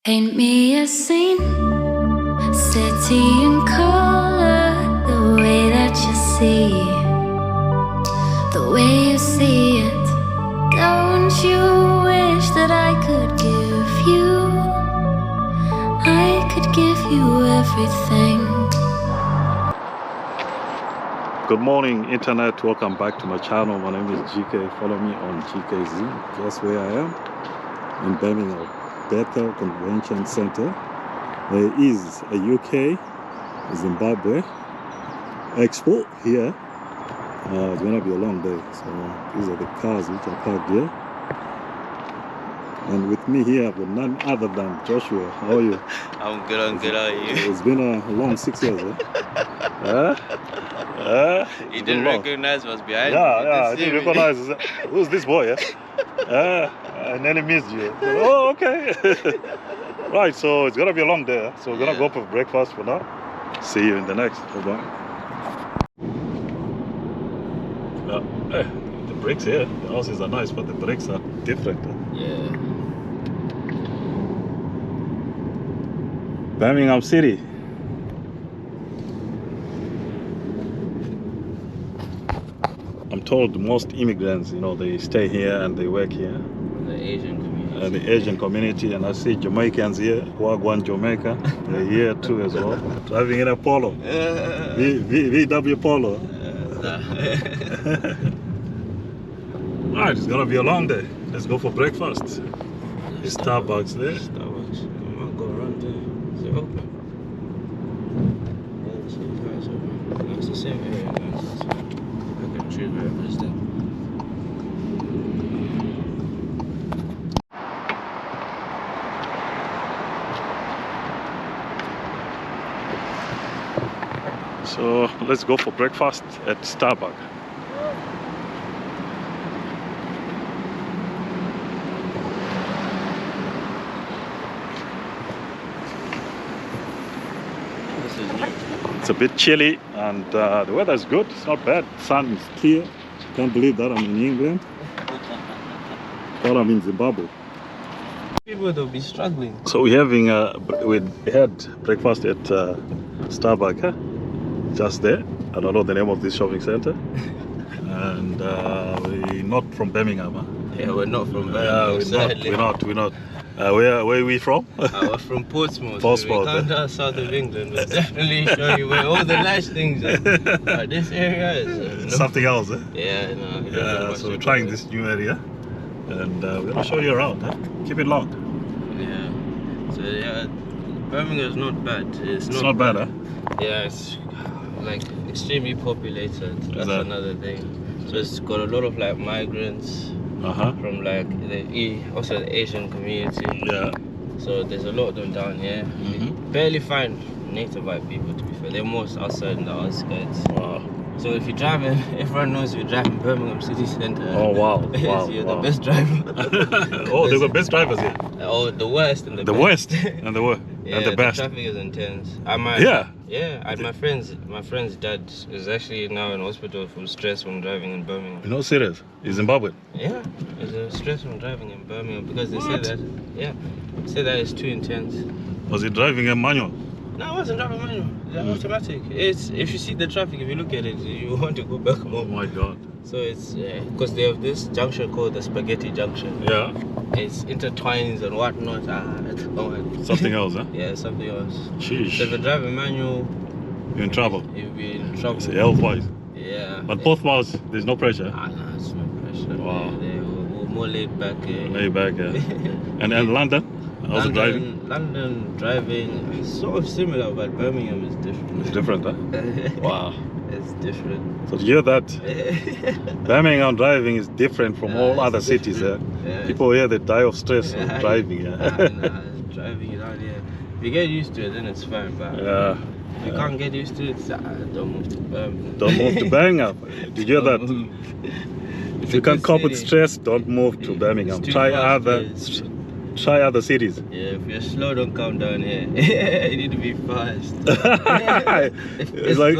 Paint me a scene, city in color, the way that you see, the way you see it. Don't you wish that I could give you everything? Good morning, Internet. Welcome back to my channel. My name is GK. Follow me on GKZ. Guess where I am? In Birmingham, Bathel Convention Center. There is a UK Zimbabwe Expo here. It's gonna be a long day. So these are the cars which are parked here. And with me here, I've got none other than Joshua. How are you? I'm good, how are you? It's been a long 6 years, You didn't recognize what's behind you. me. I didn't recognize. Who's this boy? And then he missed you. Oh, okay. Right, so it's gonna be a long day. So we're gonna go for breakfast for now. See you in the next. Bye-bye. The bricks here, the houses are nice, but the bricks are different. Yeah. Birmingham City. I'm told most immigrants, they stay here and they work here. The Asian community. And the Asian community, and I see Jamaicans here, Wagwan Jamaica, they're here too as well. Driving in a Polo, VW Polo. Alright, it's gonna be a long day. Let's go for breakfast. There's Starbucks there. Starbucks. I might go around there. Is it open? Yeah, it's open. It's the same area, guys. I can choose wherever it's there. So let's go for breakfast at Starbucks. It's a bit chilly and the weather is good. It's not bad. Sun is clear. Can't believe that I'm in England. But I'm in Zimbabwe. People will be struggling. So we're having we had breakfast at Starbucks, just there. I don't know the name of this shopping center. And we're not from Birmingham. Yeah, we're not from Birmingham. We're not. Where are we from? We're from Portsmouth. Portsmouth. We come down south of England. We'll definitely show you where all the nice things are. This area is something else. Yeah, no. Yeah, so we're trying this new area, and we're gonna show you around. Keep it locked. Yeah. So yeah, Birmingham is not bad. It's not bad, huh? Yeah, it's like extremely populated. That's another thing. So it's got a lot of like migrants. From like also the Asian community. Yeah. So there's a lot of them down here. You barely find native white people, to be fair. They're most outside in the outskirts. Wow. So if you're driving, everyone knows you're driving Birmingham City Centre. Oh wow. You're the best driver. Oh, they were best drivers here. Oh, the worst and the best. The worst and the worst. Yeah, and the best. The traffic is intense. Yeah, my friend's dad is actually now in hospital from stress from driving in Birmingham. You're not serious? He's Zimbabwean? Yeah, it's a stress from driving in Birmingham because they say that it's too intense. Was he driving a manual? No, I wasn't driving manual. It's automatic. It's if you see the traffic, if you look at it, you want to go back home. Oh my god. So it's because they have this junction called the Spaghetti Junction. Yeah. It's intertwines and whatnot. Something else, huh? Yeah, something else. Sheesh. So if you drive a manual, you're in trouble. You'll be in trouble. It's health-wise. Yeah. But both miles, there's no pressure. No, it's no pressure. Wow. They're more laid back. Laid back, yeah. and London? How's it driving? London driving, sort of similar, but Birmingham is different. It's different, huh? Wow. It's different. So you hear that? Birmingham driving is different from all other cities. Yeah? People here, they die of stress of driving. Driving out here. If you get used to it, then it's fine. But if you can't get used to it, don't move to Birmingham. Don't move to Birmingham. Did you hear that? If you can't cope with stress, don't move to Birmingham. Try other cities. Yeah, if you're slow, don't come down here. You need to be fast. It's like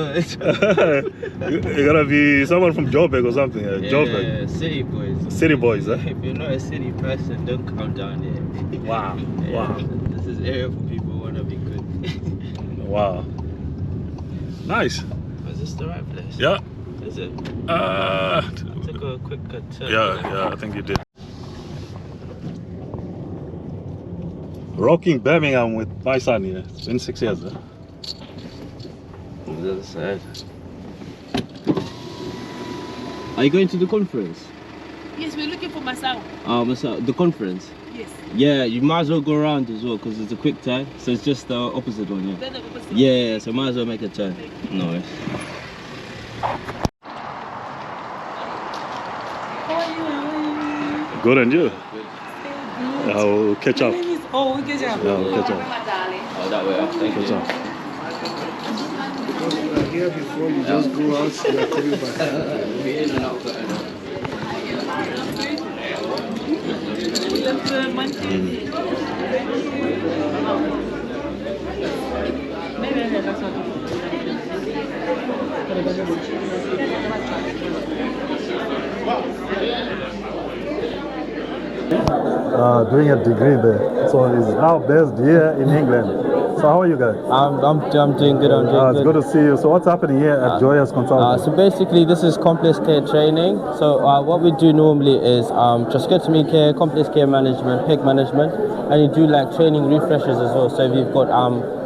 you're gonna be someone from Joburg or something. Joburg. City boys. City boys, huh? If you're not a city person, don't come down here. Wow. Wow. This is area for people who want to be good. Wow. Nice. Is this the right place? Yeah. Is it? I took a quick turn. Yeah, I think you did. Rocking Birmingham with my son here. It's been 6 years. On the other side. Are you going to the conference? Yes, we're looking for Masao. Masao, the conference? Yes. Yeah, you might as well go around as well because it's a quick turn. So it's just the opposite one, yeah. Then the opposite. Yeah, so might as well make a turn. No worries. How are you? Good, and you? Good. I'll catch up. My name is we'll catch up. Yeah, we'll catch up. Oh, that way. Thank you. Catch up. Because you are here before you just go out, you are coming back. Be in and out. Doing a degree there, so he's now based here in England. So how are you guys? I'm doing good. It's good to see you. So what's happening here at Joyous Consultancy? So basically, this is complex care training. So what we do normally is just get to me care, complex care management, PEG management, and you do like training refreshers as well. So if you've got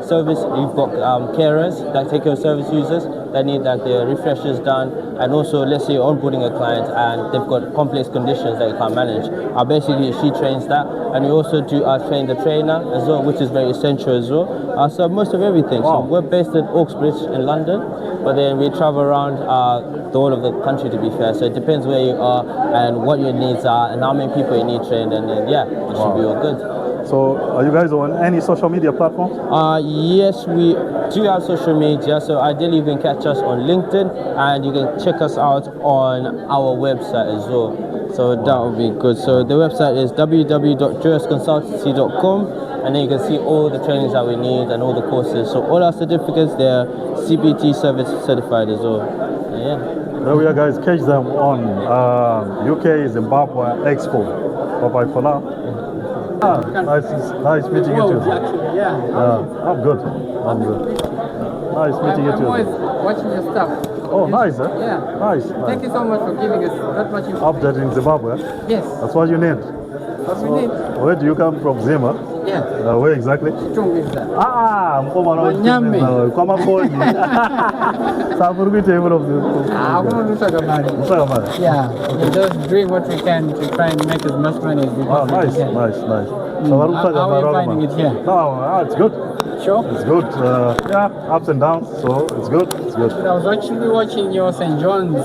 service, you've got carers that take care of service users that need like their refreshers done, and also let's say you're onboarding a client and they've got complex conditions that you can't manage. Basically, she trains that, and we also do train the trainer as well, which is very essential as well. So most of everything. Wow. So we're based in Oxbridge in London, but then we travel around the whole of the country, to be fair. So it depends where you are and what your needs are and how many people you need trained, and then yeah, it should be all good. So are you guys on any social media platforms? Yes, we do have social media. So ideally you can catch us on LinkedIn, and you can check us out on our website as well. So that would be good. So the website is www.joyousconsultancy.com, and then you can see all the trainings that we need and all the courses. So all our certificates, they're CBT service certified as well. Yeah. There we are, guys. Catch them on UK Zimbabwe Expo. Bye-bye for now. Nice meeting you too. I'm good. Nice meeting you too. I'm always watching your stuff. Oh, nice, eh? Yeah. Nice. Thank you so much for giving us that much information. Update in Zimbabwe. Yes. That's what you need. What we need. Where do you come from, Zima? Yeah. Where exactly? Strong is that. Manyame. Yeah. We're just doing what we can to try and make as much money as we Oh, possibly nice, can. nice. How are you finding it here? No, it's good. Sure. It's good. Yeah, ups and downs. So it's good. It's good. I was actually watching your St. John's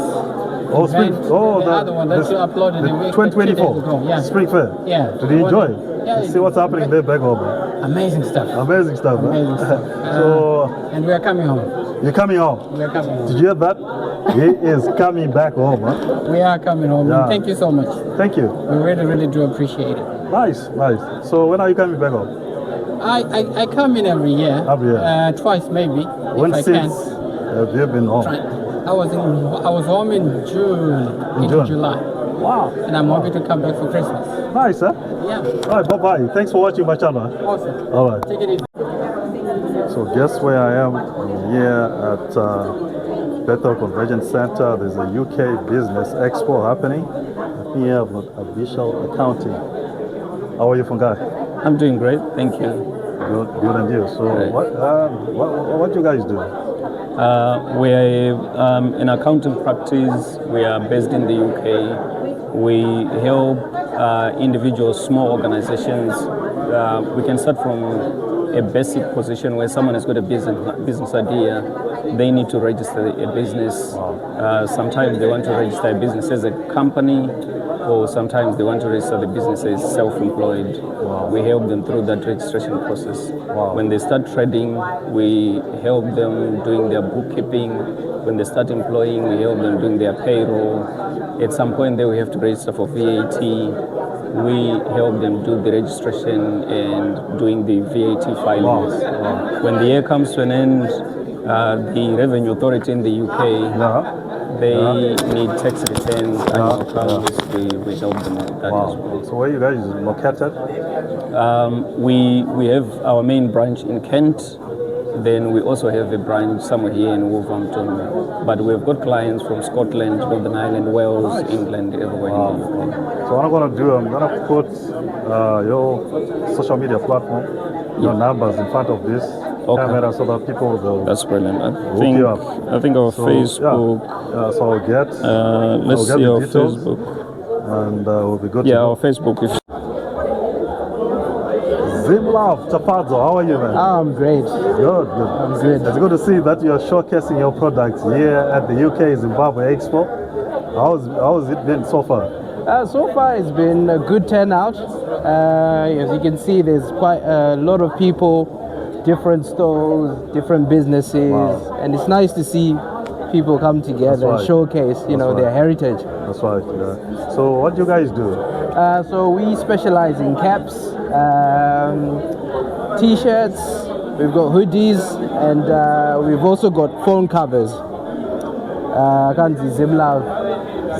Spring. event, Oh, the other one that you uploaded the a week, 2024 2 days ago. Yeah. Spring Fair. Yeah. Did you enjoy it? Yeah. See what's happening there back home. Amazing stuff. Amazing stuff. Amazing stuff. So And we are coming home. you're coming home. We are coming home. Did you hear that? He is coming back home. Huh? We are coming home. Yeah. And thank you so much. Thank you. We really, really do appreciate it. Nice. So when are you coming back home? I come in every year. Every year. Twice maybe. When if I since can. have you been home? I was home in June, into June. July, Wow. and I'm happy to come back for Christmas. Nice, huh? Yeah. All right, bye-bye. Thanks for watching my channel. Awesome. All right. Take it easy. So guess where I am? I'm here at Bathel Convention Center. There's a UK Business Expo happening. I'm here with Abishel Accounting. How are you, Fungai? I'm doing great, thank you. Good and you. So Great. what you guys do? We're an accounting practice. We are based in the UK. We help individuals, small organizations. We can start from a basic position where someone has got a business idea. They need to register a business. Sometimes they want to register a business as a company, or sometimes they want to register the business as self-employed. We help them through that registration process. When they start trading, we help them doing their bookkeeping. When they start employing, we help them doing their payroll. At some point, they will have to register for VAT. We help them do the registration and doing the VAT filings. When the year comes to an end, the Revenue Authority in the UK they need tax returns, annual accounts, we help them with that as well. So where you guys located? We have our main branch in Kent, then we also have a branch somewhere here in Wolverhampton, but we've got clients from Scotland, Northern Ireland, Wales, England, everywhere in the UK. So what I'm going to do, I'm going to put your social media platform, your numbers in front of this camera so that people will. That's brilliant. I think our Facebook. So I'll get. Let's see our Facebook. And we'll be good. Yeah, our Facebook is. Zim Love, Chapadzo, how are you, man? I'm great. Good. I'm good. It's good to see that you're showcasing your products here at the UK Zimbabwe Expo. How's it been so far? So far, it's been a good turnout. As you can see, there's quite a lot of people, different stores, different businesses, and it's nice to see people come together and showcase, their heritage. That's right. Yeah. So, what do you guys do? So we specialize in caps, t-shirts. We've got hoodies, and we've also got phone covers. I can't see Zim Love.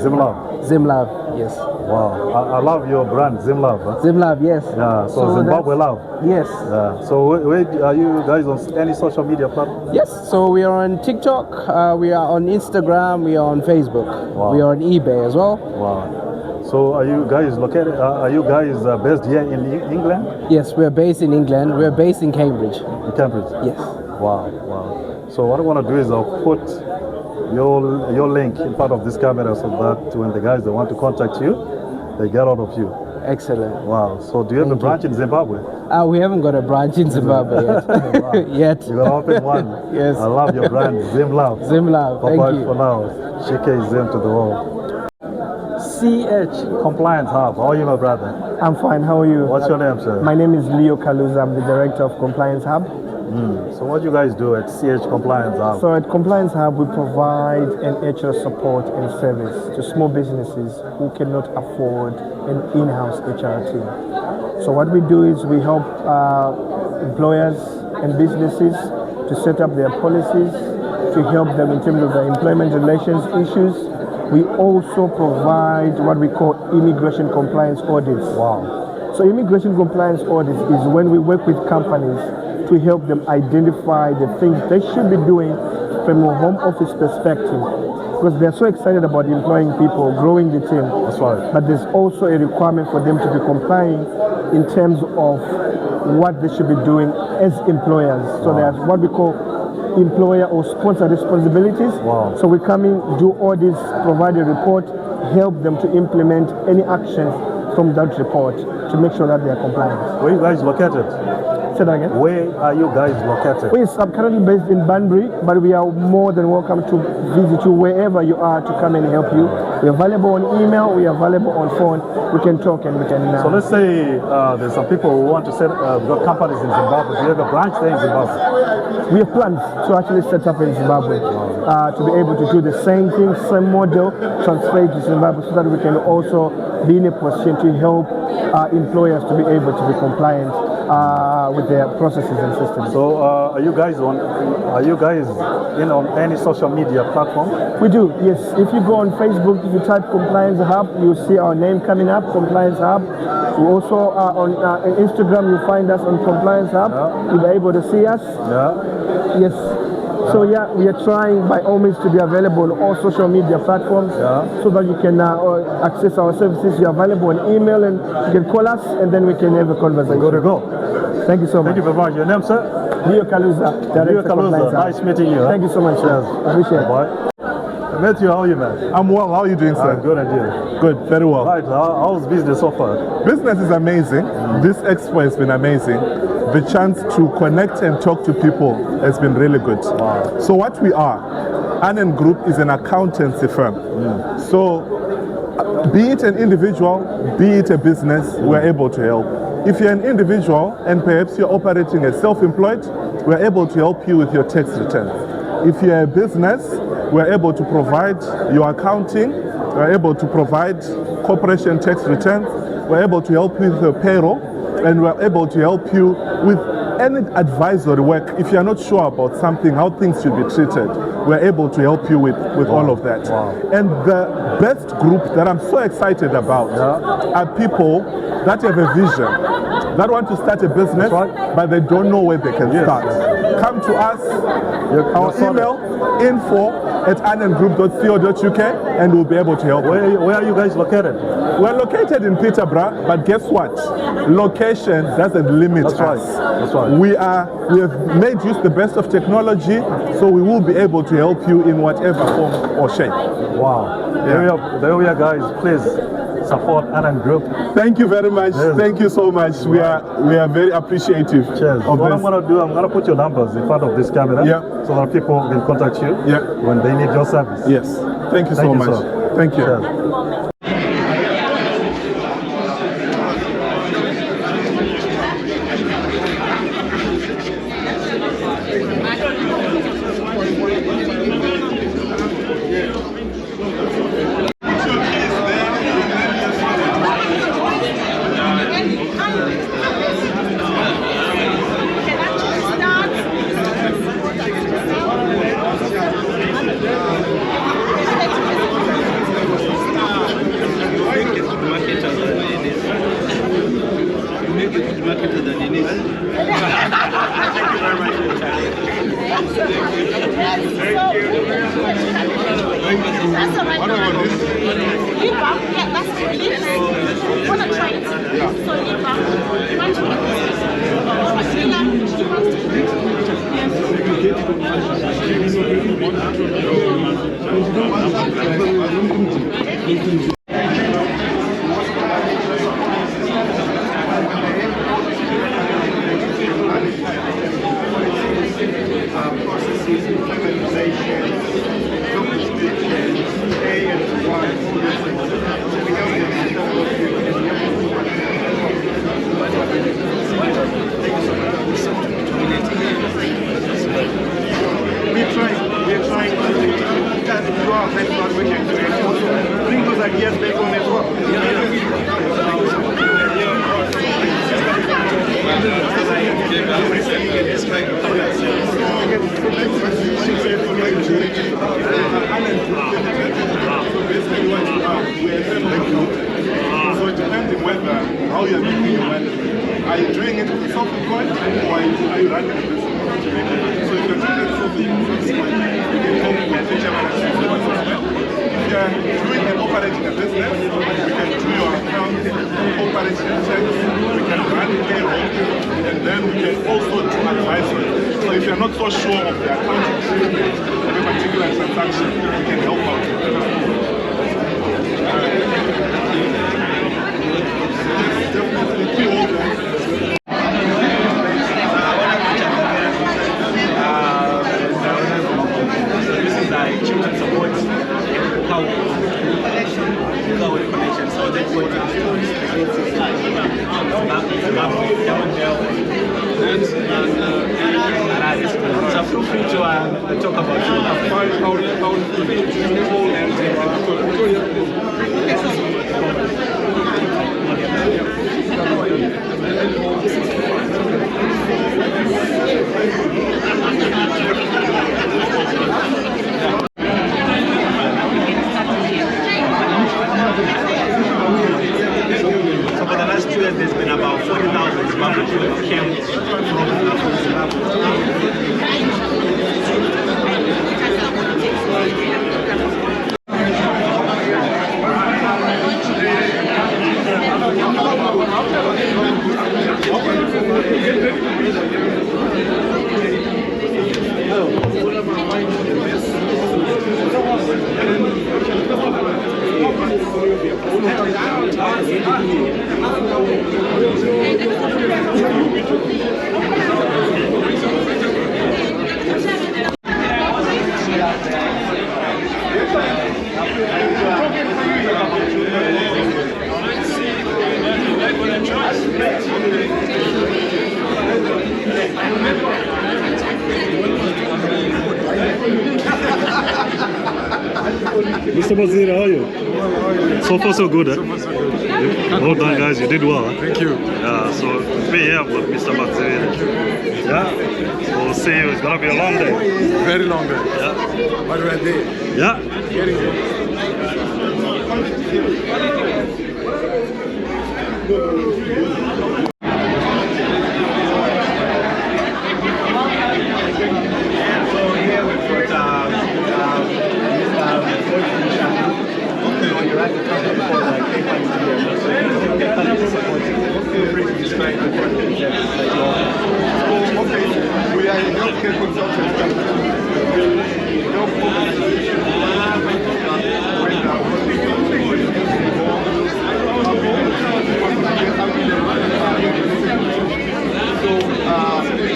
Zim Love. Zim Love, yes. Wow, I love your brand, Zim Love. Huh? Zim Love, yes. Yeah, so Zimbabwe Love. Yes. Yeah. So where are you guys on any social media platform? Yes, so we are on TikTok, we are on Instagram, we are on Facebook. Wow. We are on eBay as well. Wow. So are you guys located, are you guys based here in England? Yes, we're based in England. We're based in Cambridge. In Cambridge? Yes. Wow. So what I want to do is I'll put your link in front of this camera so that when the guys that want to contact you, they get out of you. Excellent. Wow. So do you have a branch in Zimbabwe? We haven't got a branch in Zimbabwe yet. Yet. You're going to open one. Yes. I love your brand, Zim Love. Zim Love, thank you. For now, GK Zim to the world. CH Compliance Hub. How are you, my brother? I'm fine. How are you? What's your name, sir? My name is Leo Kaluza. I'm the Director of Compliance Hub. So what do you guys do at CH Compliance Hub? So at Compliance Hub, we provide an HR support and service to small businesses who cannot afford an in-house HR team. So what we do is we help employers and businesses to set up their policies, to help them in terms of their employment relations issues. We also provide what we call immigration compliance audits. Wow. So immigration compliance audits is when we work with companies to help them identify the things they should be doing from a home office perspective, because they're so excited about employing people, growing the team. That's right. But there's also a requirement for them to be complying in terms of what they should be doing as employers. So there's what we call employer or sponsor responsibilities. Wow. So we come in, do audits, provide a report, help them to implement any actions from that report to make sure that they are compliant. Where are you guys located? Say that again. Where are you guys located? I'm currently based in Banbury, but we are more than welcome to visit you wherever you are to come and help you. We're available on email, we're available on phone. We can talk and we can... So let's say there's some people who want to set got companies in Zimbabwe. Do you have a branch there in Zimbabwe? We have plans to actually set up in Zimbabwe to be able to do the same thing, same model, transfer it to Zimbabwe so that we can also be in a position to help employers to be able to be compliant with their processes and systems. So are you guys in on any social media platform? We do, yes. If you go on Facebook, if you type Compliance Hub, you'll see our name coming up, Compliance Hub. We also are on Instagram, you'll find us on Compliance Hub. You'll be able to see us. Yes. So we are trying by all means to be available on all social media platforms so that you can access our services. You're available on email and you can call us and then we can have a conversation. Go to go. Thank you so much. Thank you very much. Your name, sir? Leo Kaluza. Leo Kaluza. Nice meeting you. Thank you so much. Cheers. Appreciate it. Bye. Matthew, how are you, man? I'm well. How are you doing, sir? I'm good, and you? Good, very well. Right. How's business so far? Business is amazing. This expo has been amazing. The chance to connect and talk to people has been really good. Wow. So what we are, Anen Group is an accountancy firm. So be it an individual, be it a business, we're able to help. If you're an individual and perhaps you're operating as self-employed, we're able to help you with your tax returns. If you're a business, we're able to provide your accounting, we're able to provide corporation tax returns, we're able to help you with your payroll, and we're able to help you with any advisory work, if you're not sure about something, how things should be treated, we're able to help you with all of that. And the best group that I'm so excited about are people that have a vision, that want to start a business, but they don't know where they can start. Come to us, our email, info@anengroup.co.uk, and we'll be able to help. Where are you guys located? We're located in Peterborough, but guess what? Location doesn't limit us. That's right. We have made use the best of technology, so we will be able to help you in whatever form or shape. Wow. There we are, guys. Please support Anen Group. Thank you very much. Yes. Thank you so much. We are very appreciative. Cheers. Of What this. I'm going to do, I'm going to put your numbers in front of this camera, so that people can contact you when they need your service. Yes. Thank you so much. Sir. Thank you. Cheers. How you're making your money. Are you doing it self-employed or are you running a business? So if you're doing it self-employed, you can help with whichever is if you're doing and operating a business, we can do your account, operating checks, we can run payroll, and then we can also do advisory. So if you're not so sure of the accounting treatment of a particular transaction, we can help out. So feel free to talk about So for the last 2 years, there's been about 40,000 Zimbabwe who came from Zimbabwe. Mr. Bazir, how are you? So far so good, eh? Well done, guys. You did well. Huh? Thank you. Yeah, so be here with Mr. Bathel. Yeah. So we'll see you. It's gonna be a long day. Very long day. Yeah. But we're there. Yeah. Getting there. We are a healthcare consultant company.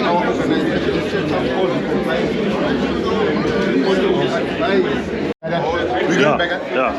Our organization is set up all the compliance. We Yeah. back. Yeah.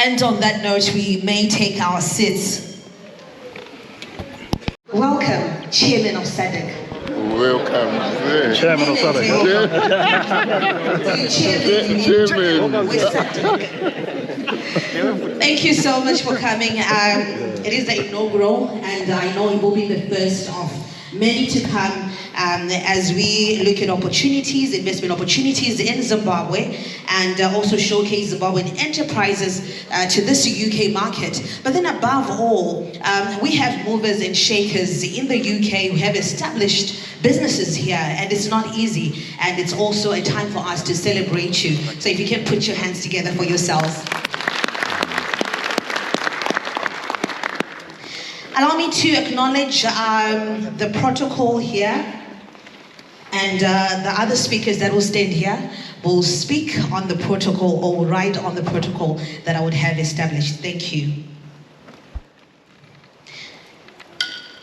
And on that note, we may take our seats. Welcome, Chairman of SADC. Welcome. Chairman of SADC. Thank you so much for coming. It is the inaugural, and I know it will be the first of many to come as we look at opportunities, investment opportunities in Zimbabwe, and also showcase Zimbabwean enterprises to this UK market. But then above all, we have movers and shakers in the UK who have established businesses here, and it's not easy, and it's also a time for us to celebrate you. So if you can put your hands together for yourselves. Allow me to acknowledge the protocol here, and the other speakers that will stand here will speak on the protocol or write on the protocol that I would have established. Thank you.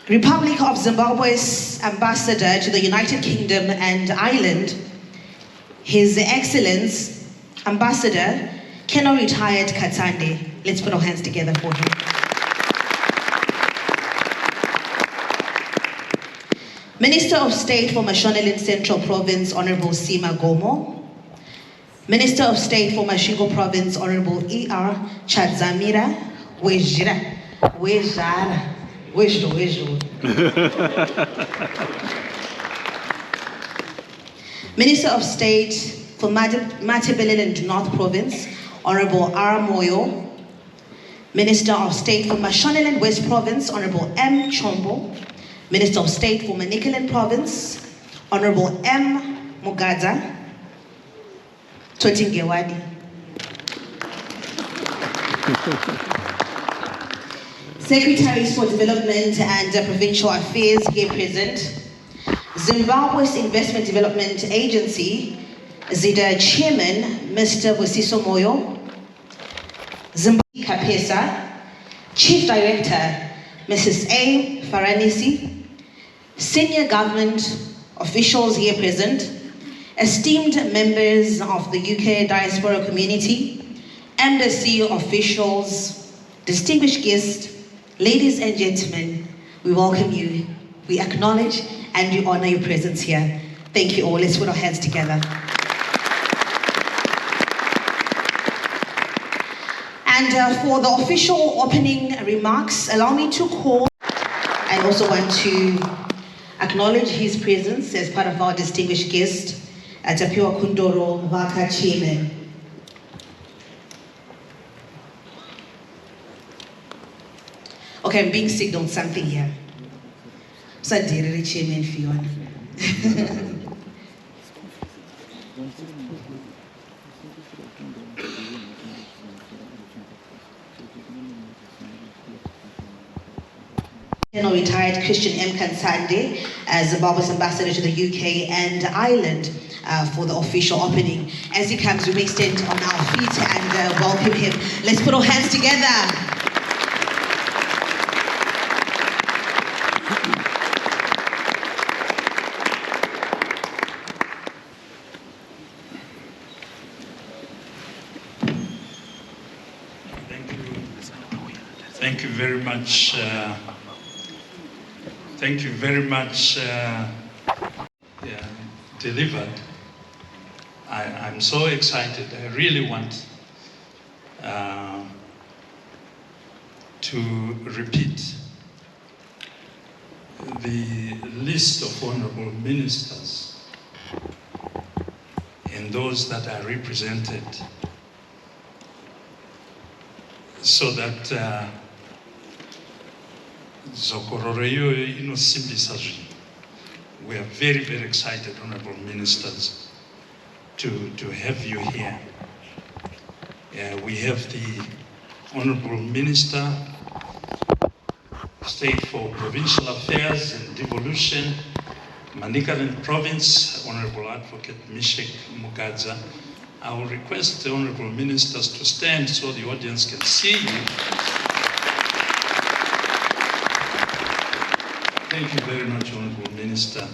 Republic of Zimbabwe's ambassador to the United Kingdom and Ireland, His Excellence Ambassador Keno Retired Katsande. Let's put our hands together for him. Minister of State for Mashonaland Central Province, Honorable Sima Gomo. Minister of State for Mashingo Province, Honorable E.R. Chadzamira Wejara. Minister of State for Matabeleland North Province, Honorable R. Moyo. Minister of State for Mashonaland West Province, Honorable M. Chombo. Minister of State for Manicaland Province, Honorable M. Mugadza. Totingewadi. Secretaries for Development and Provincial Affairs here present. Zimbabwe's Investment Development Agency, ZIDA Chairman, Mr. Busiso Moyo. Zimbabwe Kapesa, Chief Director, Mrs. A. Faranisi. Senior government officials here present, esteemed members of the UK diaspora community, embassy officials, distinguished guests, ladies and gentlemen, we welcome you, we acknowledge and we honor your presence here. Thank you all. Let's put our hands together. And for the official opening remarks, allow me to call. I also want to acknowledge his presence as part of our distinguished guest, Tapiwa Kundoro Vaka Chairman. Okay, I'm being signaled something here. Sadiri Chairman Fiona. Retired Christian M. Kansande as Zimbabwe's ambassador to the UK and Ireland for the official opening. As he comes, we may stand on our feet and welcome him. Let's put our hands together. Thank you very much. Thank you very much. Delivered. I'm so excited. I really want to repeat the list of honorable ministers and those that are represented, so that we are very, very excited, honorable ministers, to have you here. We have the Honorable Minister, State for Provincial Affairs and Devolution, Manicaland Province, Honorable Advocate Mishek Mugadza. I will request the honorable ministers to stand so the audience can see you. Thank you very much, Honorable Minister.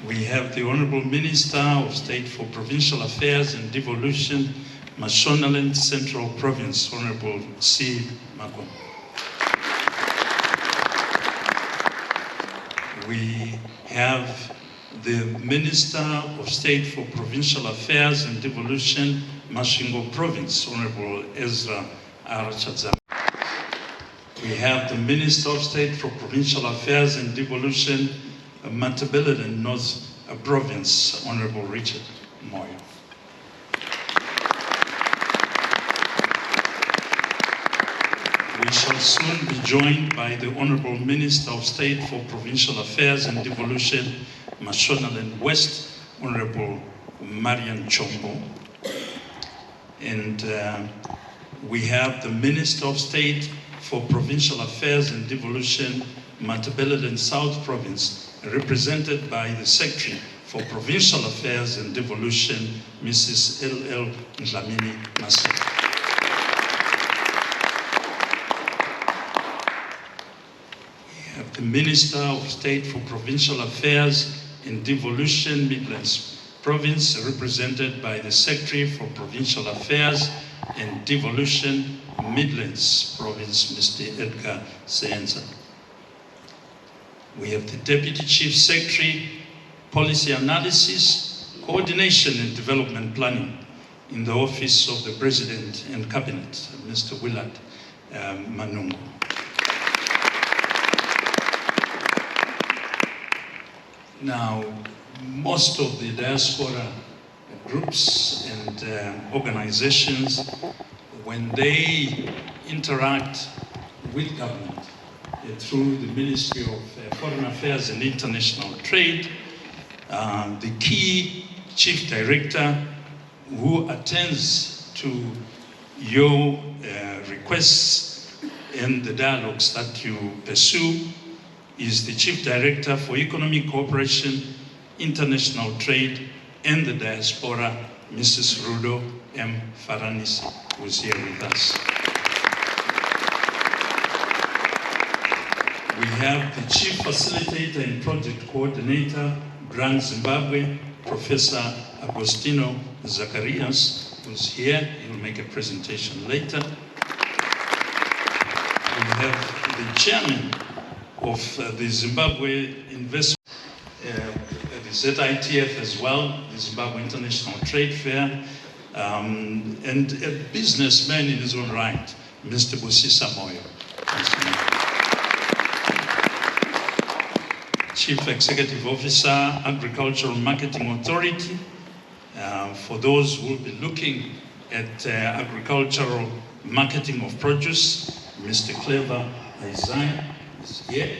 We have the Honorable Minister of State for Provincial Affairs and Devolution, Mashonaland Central Province, Honorable C. Makon. We have the Minister of State for Provincial Affairs and Devolution, Masvingo Province, Honorable Ezra Arachadzam. We have the Minister of State for Provincial Affairs and Devolution, Matabeleland North Province, Honorable Richard Moyo. We shall soon be joined by the Honorable Minister of State for Provincial Affairs and Devolution, Mashonaland West, Honorable Marian Chombo. And we have the Minister of State for Provincial Affairs and Devolution, Matabeleland South Province, represented by the Secretary for Provincial Affairs and Devolution, Mrs. L.L. Dlamini Masek. We have the Minister of State for Provincial Affairs and Devolution, Midlands Province, represented by the Secretary for Provincial Affairs and Devolution, Midlands Province, Mr. Edgar Seyenza. We have the Deputy Chief Secretary, Policy Analysis, Coordination and Development Planning in the Office of the President and Cabinet, Mr. Willard Manungu. Now, most of the diaspora groups and organizations, when they interact with government through the Ministry of Foreign Affairs and International Trade, the key chief director who attends to your requests and the dialogues that you pursue is the Chief Director for Economic Cooperation, International Trade and the Diaspora, Mrs. Rudo M. Faranis, who's here with us. We have the Chief Facilitator and Project Coordinator, Grand Zimbabwe, Professor Agostino Zacharias, who's here. He'll make a presentation later. We have the Chairman of the Zimbabwe Investment, the ZITF as well, the Zimbabwe International Trade Fair, and a businessman in his own right, Mr. Busisa Moyo. Chief Executive Officer, Agricultural Marketing Authority. For those who will be looking at agricultural marketing of produce, Mr. Clever Isaiah is here.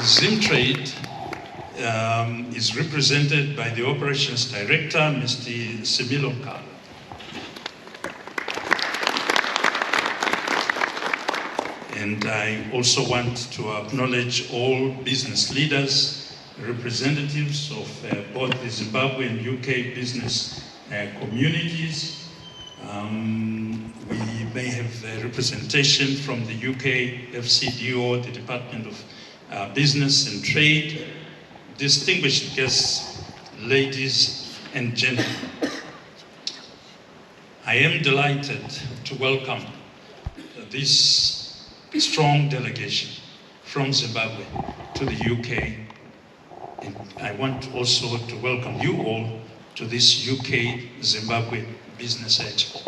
Zim Trade is represented by the Operations Director, Mr. Zim Love. And I also want to acknowledge all business leaders, representatives of both the Zimbabwe and UK business communities. We may have representation from the UK FCDO, the Department of Business and Trade, distinguished guests, ladies and gentlemen. I am delighted to welcome this strong delegation from Zimbabwe to the UK. And I want also to welcome you all to this UK Zimbabwe Business Expo.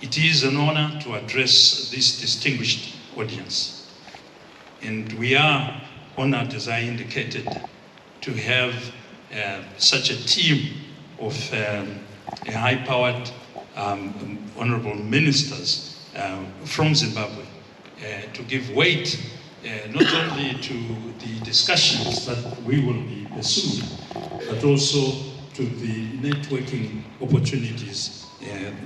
It is an honor to address this distinguished audience. And we are honored, as I indicated, to have such a team of high-powered honorable ministers from Zimbabwe to give weight not only to the discussions that we will be pursuing, but also to the networking opportunities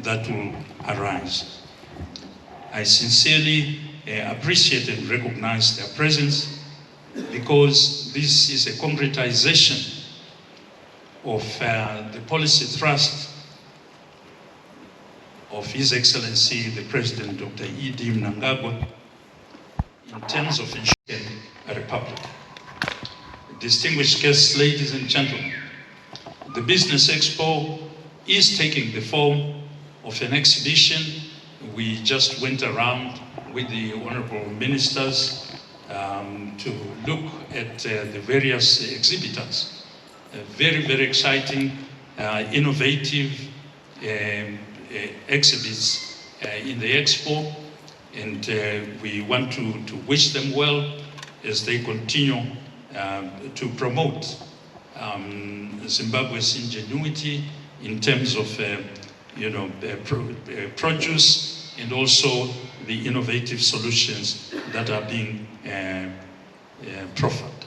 that will arise. I sincerely appreciate and recognize their presence, because this is a concretization of the policy thrust of His Excellency the President Dr. E.D. Mnangagwa in terms of ensuring a republic. Distinguished guests, ladies and gentlemen, the Business Expo is taking the form of an exhibition. We just went around with the honorable ministers to look at the various exhibitors. Very, very exciting, innovative exhibits in the Expo, and we want to wish them well as they continue to promote Zimbabwe's ingenuity in terms of produce, and also the innovative solutions that are being proffered.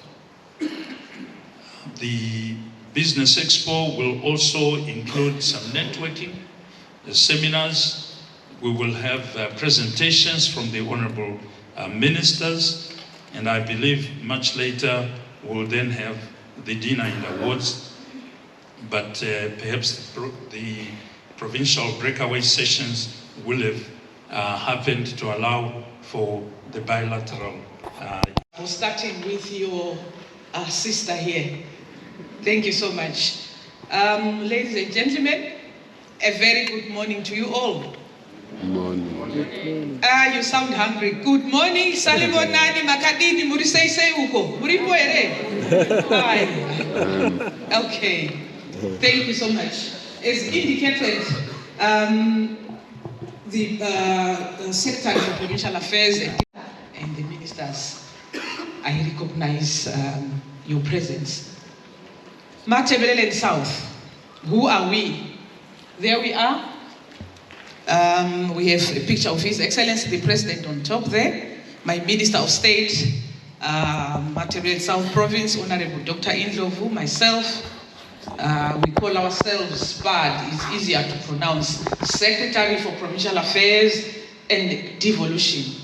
The Business Expo will also include some networking, seminars. We will have presentations from the honorable ministers, and I believe much later we'll then have the dinner and awards. But perhaps the provincial breakaway sessions will have happened to allow for the bilateral. For starting with your sister here. Thank you so much. Ladies and gentlemen, a very good morning to you all. Good morning. You sound hungry. Good morning. Salibonani makadini murisei uko. Muripo ere. Hi. Okay. Thank you so much. As indicated, the Secretary for Provincial Affairs and the ministers, I recognize your presence. Matebelele South, who are we? There we are. We have a picture of His Excellency the President on top there. My Minister of State, Matebelele South Province, Honorable Dr. Indlovu, myself. We call ourselves SPAD, it's easier to pronounce, Secretary for Provincial Affairs and Devolution.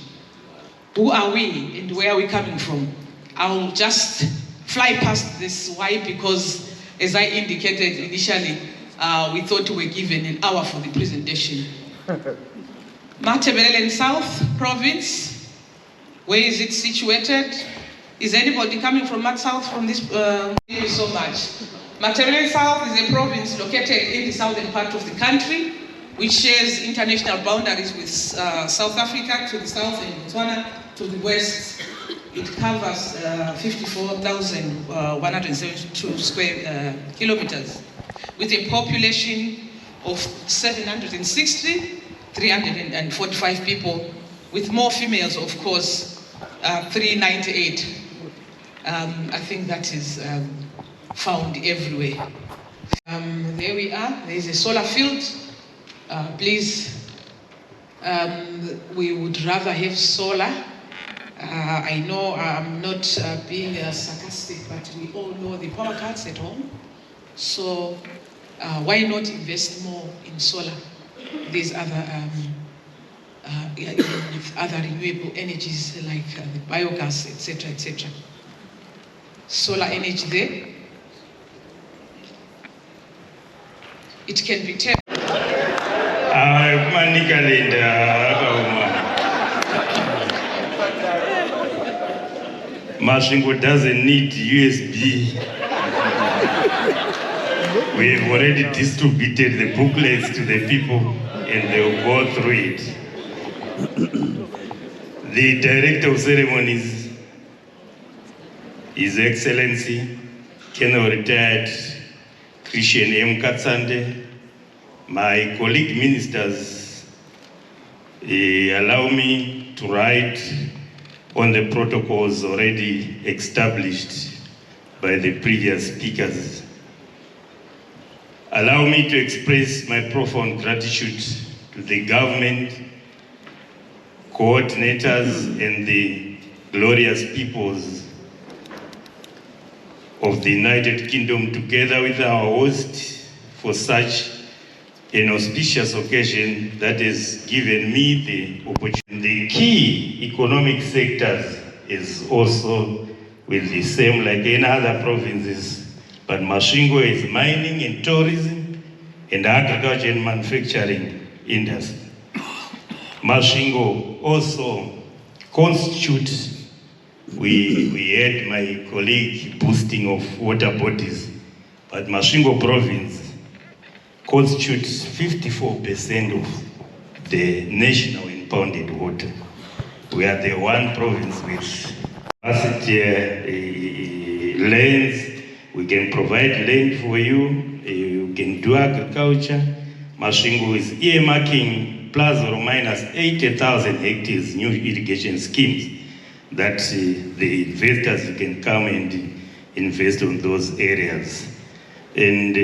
Who are we and where are we coming from? I'll just fly past this. Why? Because as I indicated initially, we thought we were given an hour for the presentation. Matebelele South Province, where is it situated? Is anybody coming from Mat South from this? Thank you so much. Matebelele South is a province located in the southern part of the country, which shares international boundaries with South Africa to the south and Botswana to the west. It covers 54,172 square kilometers, with a population of 345 people, with more females, of course, 398. I think that is found everywhere. There we are. There is a solar field. Please We would rather have solar. I know I'm not being sarcastic, but we all know the power cuts at home. So why not invest more in solar? These other with other renewable energies like the biogas, etc., etc. Solar energy there. It can be tapped. Manicaland, Mashingo doesn't need USB. We've already distributed the booklets to the people and they'll go through it. The Director of Ceremonies, His Excellency, Colonel Retired Christian M. Katsande, my colleague ministers allow me to write on the protocols already established by the previous speakers. Allow me to express my profound gratitude to the government, coordinators, and the glorious peoples of the United Kingdom, together with our host, for such an auspicious occasion that has given me the opportunity. The key economic sectors is also with the same like in other provinces, but Mashingo is mining and tourism and agriculture and manufacturing industry. Mashingo also constitutes, we had my colleague boosting of water bodies, but Mashingo province constitutes 54% of the national impounded water. We are the one province with capacity lands. We can provide land for you. You can do agriculture. Mashingo is earmarking plus or minus 80,000 hectares new irrigation schemes that the investors can come and invest on those areas. And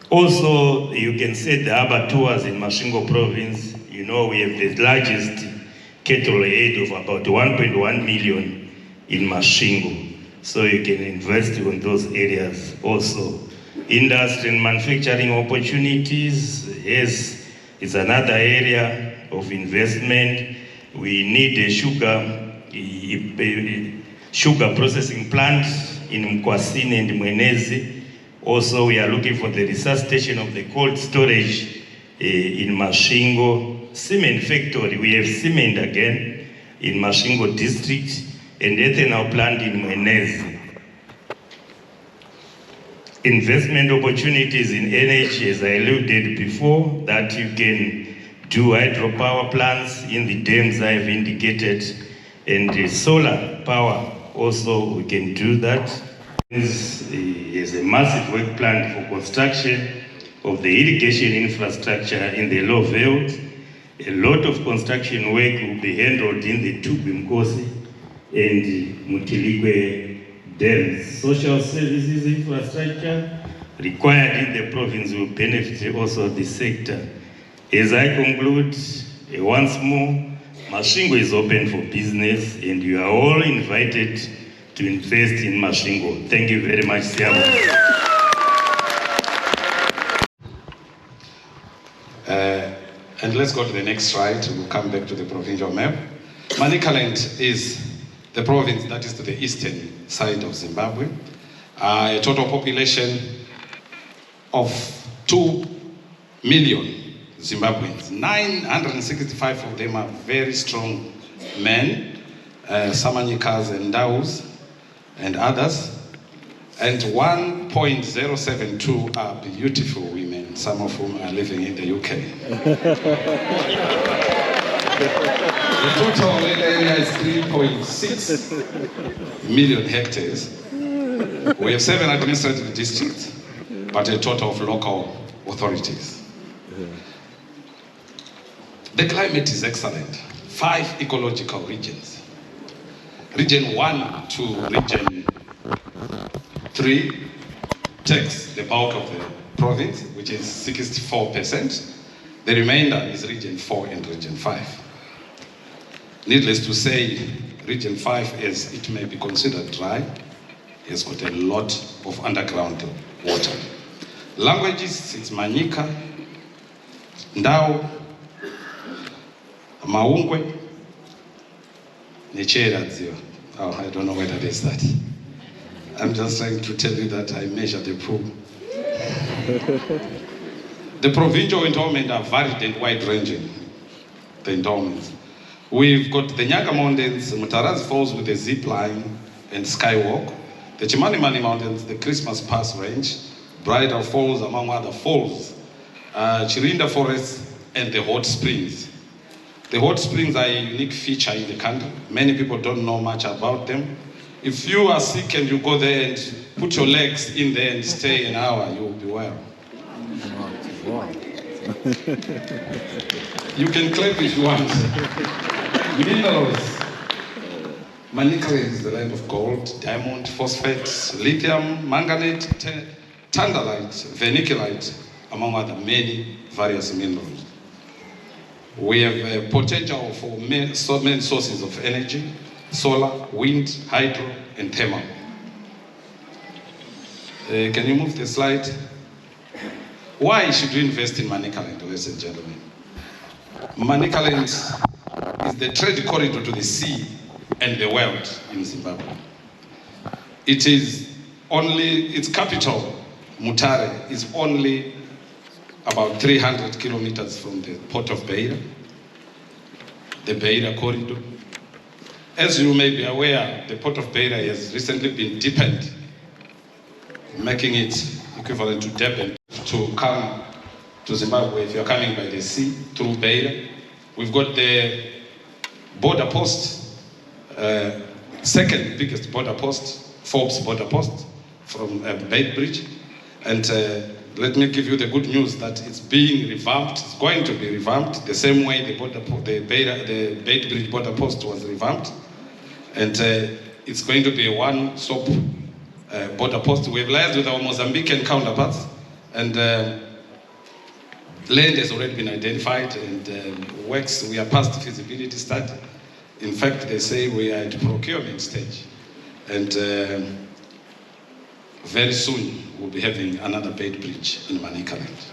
also, you can set the abattoirs in Mashingo province. You know, we have the largest cattle head of about 1.1 million in Mashingo. So you can invest in those areas also. Industry and manufacturing opportunities, yes, it's another area of investment. We need a sugar processing plant in Mkwasini and Mwenezi. Also, we are looking for the resuscitation of the cold storage in Mashingo. Cement factory, we have cement again in Mashingo district, and ethanol plant in Mwenezi. Investment opportunities in energy, as I alluded before, that you can do hydropower plants in the dams I've indicated, and solar power also we can do that. This is a massive work plan for construction of the irrigation infrastructure in the low veld. A lot of construction work will be handled in the Tubimkosi and Mutiligwe dams. Social services infrastructure required in the province will benefit also the sector. As I conclude, once more, Mashingo is open for business and you are all invited to invest in Mashingo. Thank you very much, Siamo. And let's go to the next slide. We'll come back to the provincial map. Manicaland is the province that is to the eastern side of Zimbabwe. A total population of 2 million Zimbabweans. 965 of them are very strong men, Samanyikas and Daus and others. And 1.072 are beautiful women, some of whom are living in the UK. The total land area is 3.6 million hectares. We have 7 administrative districts, but a total of local authorities. The climate is excellent. 5 ecological regions. Region 1 to region 3 takes the bulk of the province, which is 64%. The remainder is Region 4 and Region 5. Needless to say, Region 5, as it may be considered dry, has got a lot of underground water. Languages, it's Manika, Ndau, Maungwe, Nechera. Oh, I don't know whether there's that. I'm just trying to tell you that I measured the pool. The provincial endowment are varied and wide-ranging, the endowments. We've got the Nyaga Mountains, Mutaraz Falls with the zip line and skywalk, the Chimanimani Mountains, the Christmas Pass Range, Bridal Falls, among other falls, Chirinda Forest, and the hot springs. The hot springs are a unique feature in the country. Many people don't know much about them. If you are sick and you go there and put your legs in there and stay an hour, you will be well. You can clap if you want. Minerals. Manicaland is the land of gold, diamond, phosphate, lithium, manganese, tantalite, vermiculite, among other many various minerals. We have a potential for so many sources of energy: solar, wind, hydro, and thermal. Can you move the slide? Why should we invest in Manicaland, ladies and gentlemen? Manicaland is the trade corridor to the sea and the world in Zimbabwe. It is only, its capital, Mutare, is only about 300 kilometers from the port of Beira, the Beira corridor. As you may be aware, the port of Beira has recently been deepened, making it equivalent to Durban. To come to Zimbabwe, if you're coming by the sea through Beira, we've got the border post, second biggest border post, Forbes border post from Bait Bridge. And let me give you the good news that it's being revamped. It's going to be revamped the same way the Bait Bridge border post was revamped. And it's going to be a one-stop border post. We've liaised with our Mozambican counterparts, and land has already been identified and works. We are past feasibility study. In fact, they say we are at procurement stage. And very soon we'll be having another Bait Bridge in Manicaland.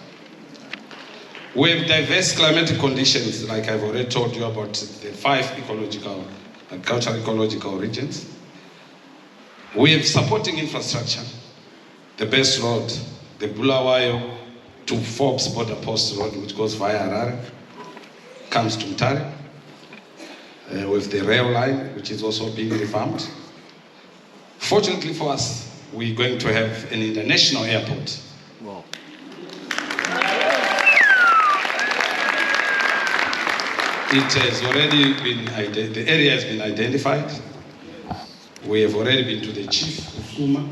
We have diverse climatic conditions, like I've already told you about the 5 agricultural ecological regions. We have supporting infrastructure, the best road, the Bulawayo to Forbes border post road, which goes via Harare, comes to Mutare, with the rail line, which is also being revamped. Fortunately for us, we're going to have an international airport. Wow. It has already been, the area has been identified. We have already been to the chief of Uma.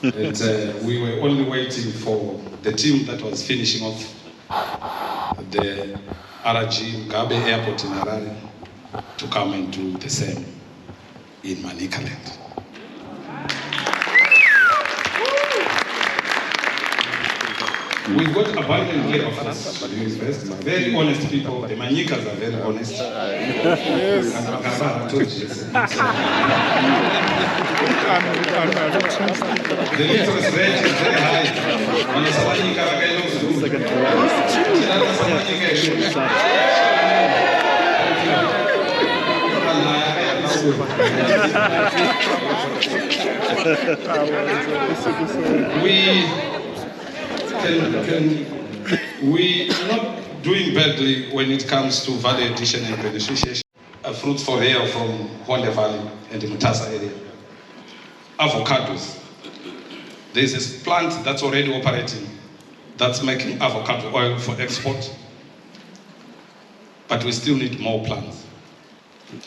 And we were only waiting for the team that was finishing off the RG Mugabe Airport in Harare to come and do the same in Manicaland. We've got abundantly offers to invest. Very honest people. The Manikas are very honest. Yes. The interest rate is very high. We are not doing badly when it comes to value addition and beneficiation. A fruitful area from Honda Valley and the Mutasa area. Avocados. There's this plant that's already operating that's making avocado oil for export. But we still need more plants.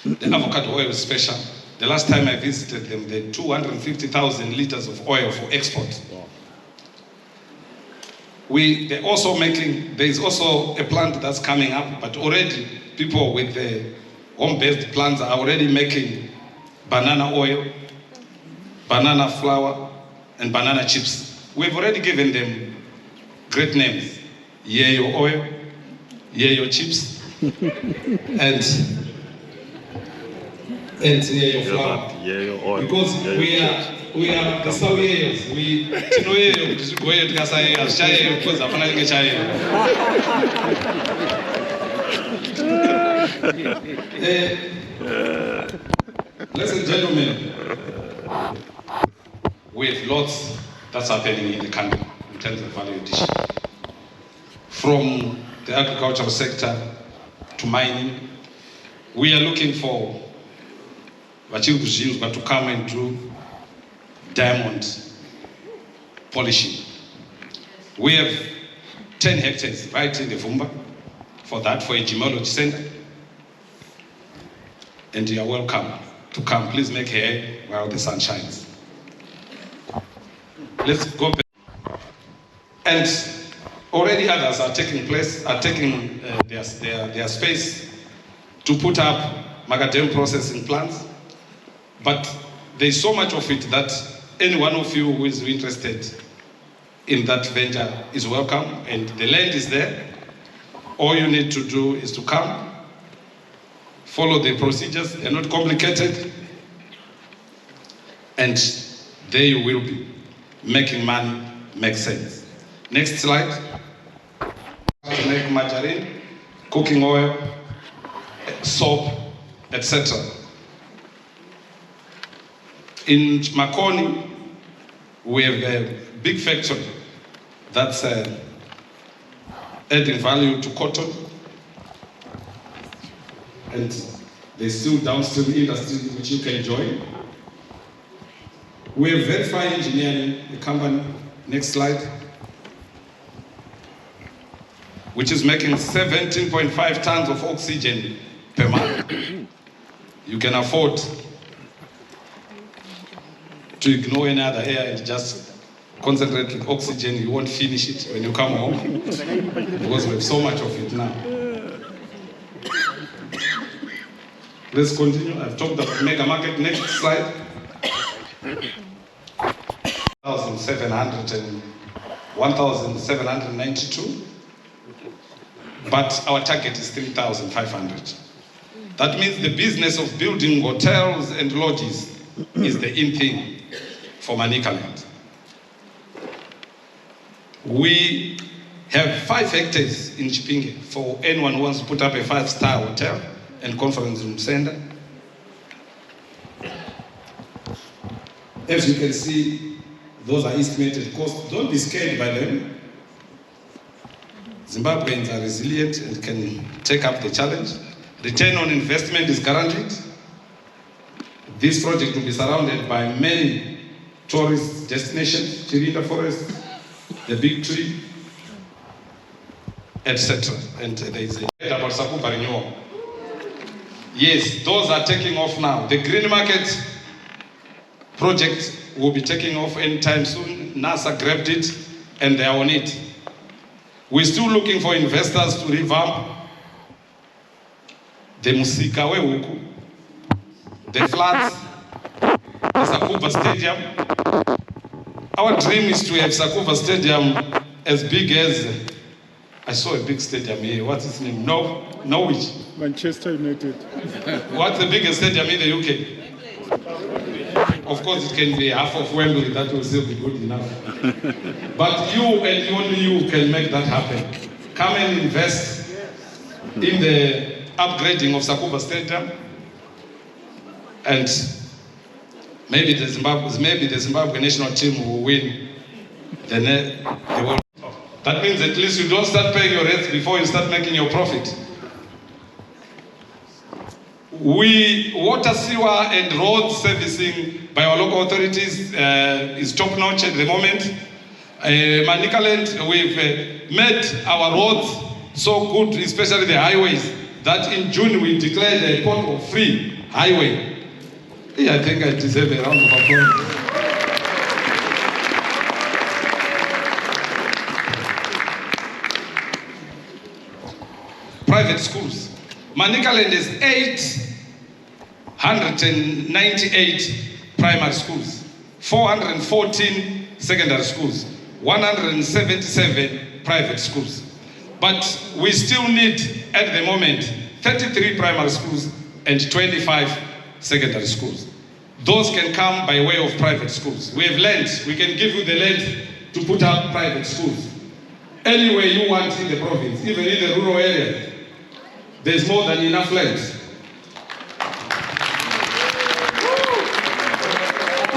The avocado oil is special. The last time I visited them, they had 250,000 liters of oil for export. They're also making, there's also a plant that's coming up, but already people with the home-based plants are already making banana oil, banana flour, and banana chips. We've already given them great names. Yayo oil, here your chips, and here your flour. Because we are the Sawyers. We know you go ahead and say as chai because I'm not going chai. Ladies and gentlemen, we have lots that's happening in the country in terms of value addition. From the agricultural sector to mining, we are looking for to come and do diamond polishing. We have 10 hectares right in the Vumba for that, for a gemology center. And you are welcome to come. Please make hay while the sun shines. Let's go back. And already others are taking their space to put up macadam processing plants. But there's so much of it that any one of you who is interested in that venture is welcome, and the land is there. All you need to do is to come, follow the procedures, they're not complicated, and there you will be making money make sense. Next slide. To make margarine, cooking oil, soap, etc. In Makoni, we have a big factory that's adding value to cotton, and there's still downstream industry which you can join. We have Verify Engineering, a company, next slide, which is making 17.5 tons of oxygen per month. You can afford to ignore any other air and just concentrate with oxygen. You won't finish it when you come home because we have so much of it now. Let's continue. I've talked about mega market. Next slide. 1,792, but our target is 3,500. That means the business of building hotels and lodges is the in thing for Manicaland. We have 5 hectares in Chipinge for anyone who wants to put up a 5-star hotel and conference room center. As you can see, those are estimated costs. Don't be scared by them. Zimbabweans are resilient and can take up the challenge. Return on investment is guaranteed. This project will be surrounded by many tourist destinations, Chirinda Forest, the Big Tree, etc. And there is a about Sakuba renewal. Yes, those are taking off now. The green market project will be taking off anytime soon. NASA grabbed it and they are on it. We're still looking for investors to revamp the Musika Wehuku, the flats, the Sakuba Stadium. Our dream is to have Sakuba Stadium as big as, I saw a big stadium here, what's its name? Norwich. Manchester United. What's the biggest stadium in the UK? Of course, it can be half of Wembley, that will still be good enough. But you and only you can make that happen. Come and invest in the upgrading of Sakuba Stadium, and maybe the Zimbabwe national team will win the World Cup. That means at least you don't start paying your rents before you start making your profit. Water, sewer, and road servicing by our local authorities is top-notch at the moment. Manicaland, we've made our roads so good, especially the highways, that in June we declared a pothole-free highway. Yeah, I think I deserve a round of applause. Private schools. Manicaland is 898 primary schools, 414 secondary schools, 177 private schools. But we still need, at the moment, 33 primary schools and 25 secondary schools. Those can come by way of private schools. We have land, we can give you the land to put up private schools. Anywhere you want in the province, even in the rural areas, there's more than enough land.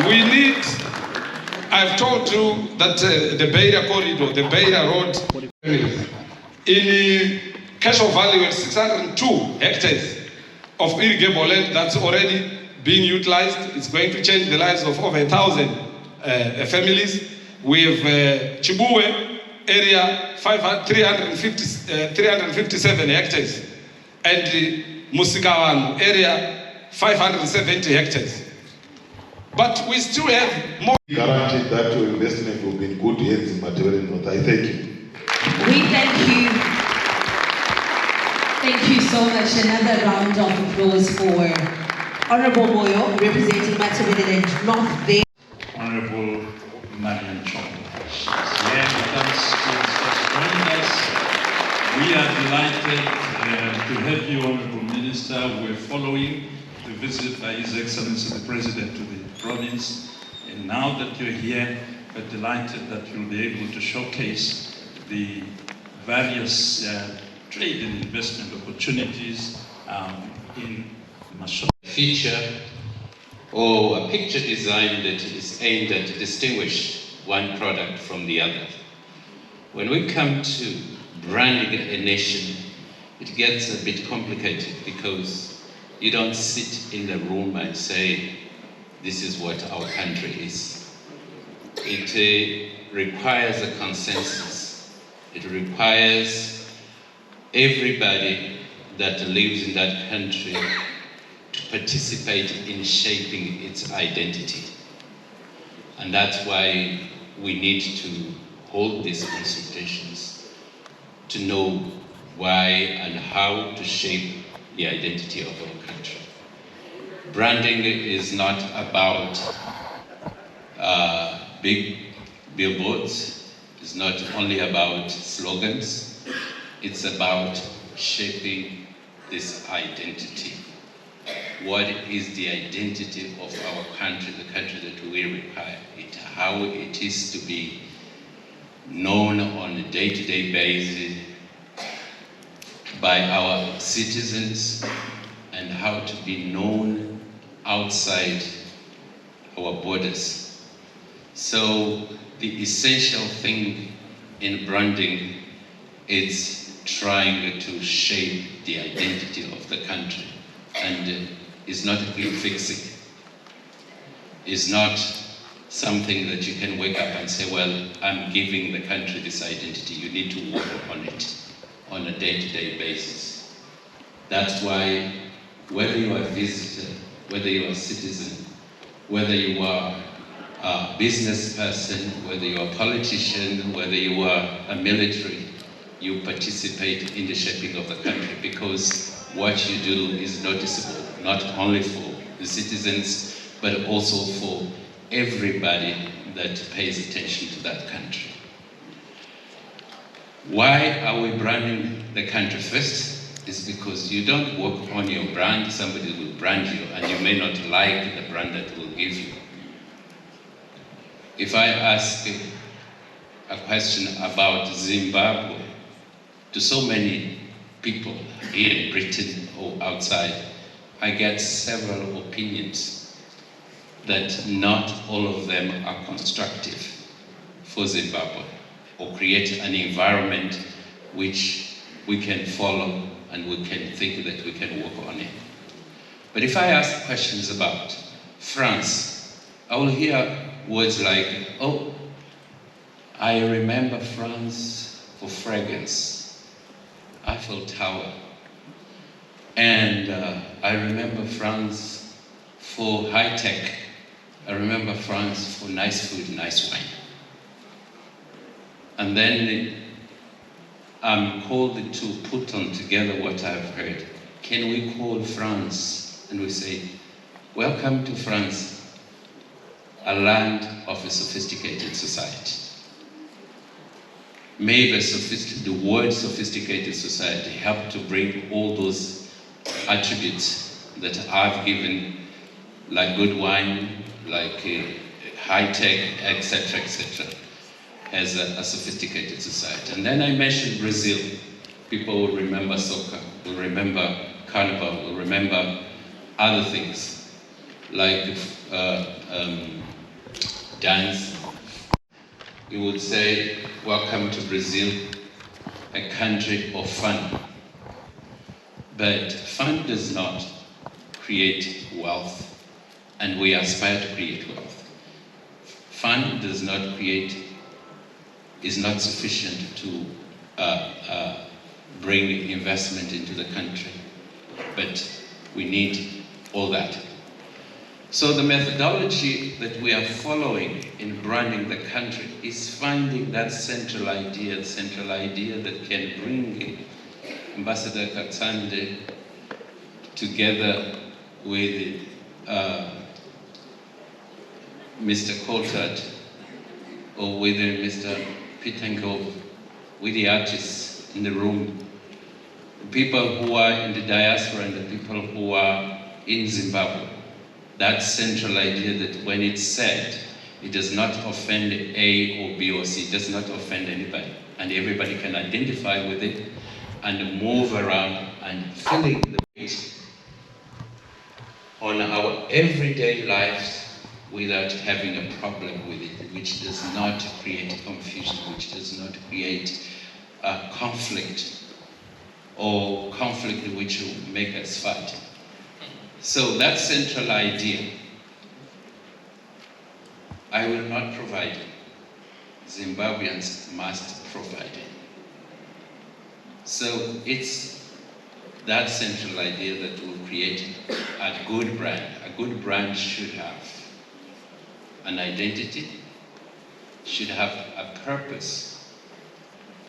We need, I've told you that the Beira corridor, the Beira road, in Casual Valley, we have 602 hectares of irrigable land that's already being utilized. It's going to change the lives of over 1,000 families. We have Chibouwe area, 357 hectares, and Musikawanu area, 570 hectares. But we still have more. Guaranteed that your investment will be in good hands in Matebele North. I thank you. We thank you. Thank you so much. Another round of applause for Honorable Moyo, representing Matebele North there. Honorable Marian Chong. Yeah, thanks for joining us. We are delighted to have you, Honorable Minister. We're following the visit by His Excellency the President to the province. And now that you're here, we're delighted that you'll be able to showcase the various trade and investment opportunities in Mashonaland. Feature or a picture design that is aimed at distinguish one product from the other. When we come to branding a nation, it gets a bit complicated because you don't sit in the room and say, this is what our country is. It requires a consensus. It requires everybody that lives in that country to participate in shaping its identity. And that's why we need to hold these consultations to know why and how to shape the identity of our country. Branding is not about big billboards. It's not only about slogans. It's about shaping this identity. What is the identity of our country, the country that we require? How it is to be known on a day-to-day basis by our citizens, and how to be known outside our borders. So the essential thing in branding is trying to shape the identity of the country, and it's not a quick fixing. It's not something that you can wake up and say, well, I'm giving the country this identity. You need to work on it on a day-to-day basis. That's why whether you are a visitor, whether you are a citizen, whether you are a business person, whether you are a politician, whether you are a military, you participate in the shaping of the country, because what you do is noticeable, not only for the citizens, but also for everybody that pays attention to that country. Why are we branding the country first? It's because you don't work on your brand, somebody will brand you, and you may not like the brand that will give you. If I ask a question about Zimbabwe to so many people here in Britain or outside, I get several opinions that not all of them are constructive for Zimbabwe, or create an environment which we can follow and we can think that we can work on it. But if I ask questions about France, I will hear words like, oh, I remember France for fragrance, Eiffel Tower. And I remember France for high tech. I remember France for nice food, nice wine. And then I'm called to put on together what I've heard. Can we call France and we say, welcome to France, a land of a sophisticated society. maybe the word sophisticated society helped to bring all those attributes that I've given, like good wine, like high tech, etc., etc., as a sophisticated society. And then I mentioned Brazil. People will remember soccer, will remember carnival, will remember other things like dance. We would say, welcome to Brazil, a country of fun. But fun does not create wealth, and we aspire to create wealth. Fun does not create, is not sufficient to bring investment into the country, but we need all that. So the methodology that we are following in branding the country is finding that central idea that can bring Ambassador Katsande together with Mr. Coulthard or with Mr. Pittengrove, with the artists in the room, the people who are in the diaspora and the people who are in Zimbabwe. That central idea that when it's said, it does not offend A or B or C, it does not offend anybody, and everybody can identify with it and move around and feeling the weight on our everyday lives without having a problem with it, which does not create confusion, which does not create conflict, or conflict which will make us fight. So that central idea, I will not provide it. Zimbabweans must provide it. So it's that central idea that will create a good brand. A good brand should have an identity, should have a purpose.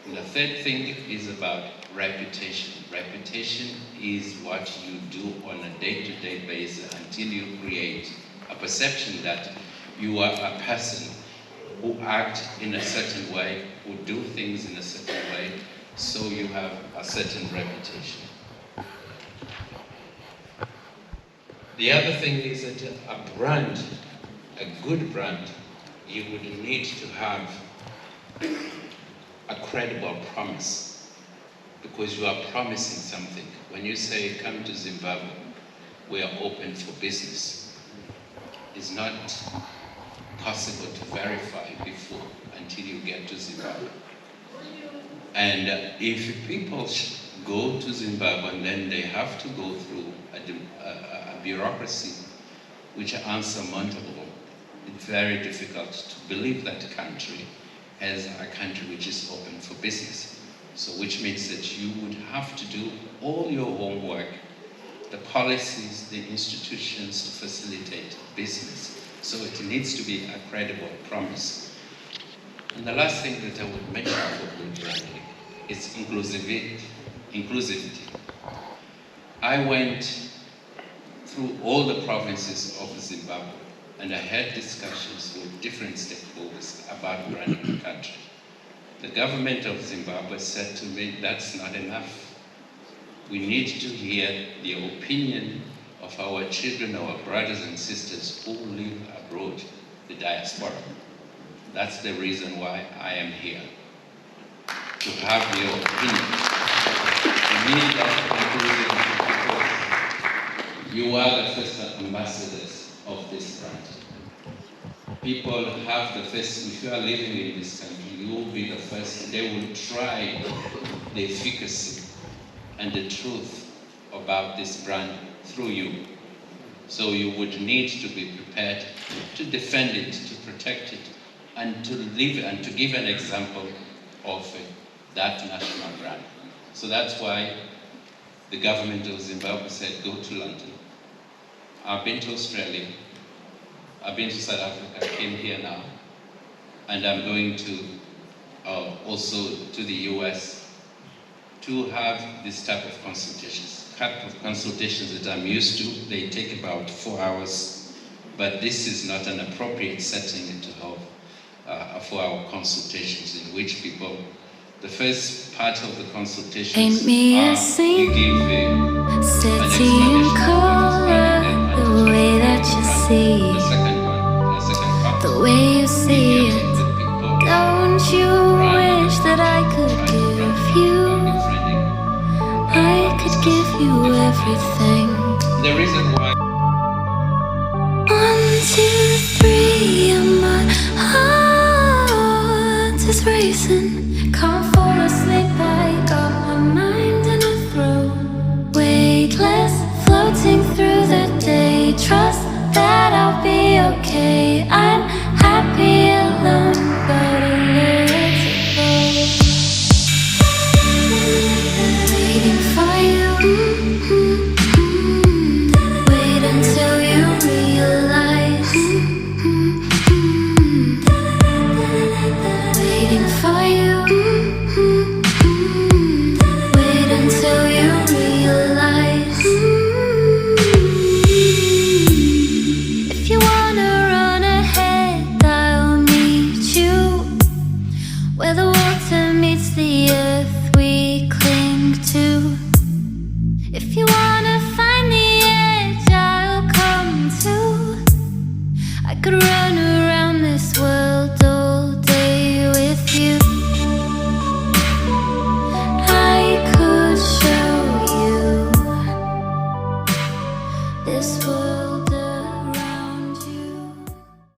And the third thing is about reputation. Reputation is what you do on a day-to-day basis until you create a perception that you are a person who act in a certain way, who do things in a certain way, so you have a certain reputation. The other thing is that a brand, a good brand, you would need to have a credible promise, because you are promising something. When you say, come to Zimbabwe, we are open for business, it's not possible to verify before until you get to Zimbabwe. And if people go to Zimbabwe and then they have to go through a bureaucracy which are unsurmountable, it's very difficult to believe that country as a country which is open for business. So which means that you would have to do all your homework, the policies, the institutions to facilitate business. So it needs to be a credible promise. And the last thing that I would mention for good branding is inclusivity. I went through all the provinces of Zimbabwe and I had discussions with different stakeholders about branding the country. The government of Zimbabwe said to me, that's not enough. We need to hear the opinion of our children, our brothers and sisters who live abroad, the diaspora. That's the reason why I am here, to have your opinion. We need that because you are the first ambassadors of this brand. People have the first, if you are living in this country, you will be the first. They will try the efficacy and the truth about this brand through you. So you would need to be prepared to defend it, to protect it, and to live and to give an example of that national brand. So that's why the government of Zimbabwe said, go to London. I've been to Australia. I've been to South Africa, I came here now. And I'm going to also to the US to have this type of consultations. Type of consultations that I'm used to, they take about 4 hours, but this is not an appropriate setting to have for our consultations in which people The first part of the consultations Paint me a scene, city and color, the way that you see, the way you see it. Don't you wish that I could give you? I could give you everything. The reason why 1, 2, 3, and my heart is racing. Can't fall asleep, I got my mind in a throw. Weightless, floating through the day. Trust that I'll be okay. I'm happy alone, but a little waiting for you. Wait until you realize. Waiting for you. Wait until you realize. If you wanna run ahead, I'll meet you where the water meets the earth we cling to. If you wanna find the edge, I'll come too. I could run around this world all day with you. I could show you this world.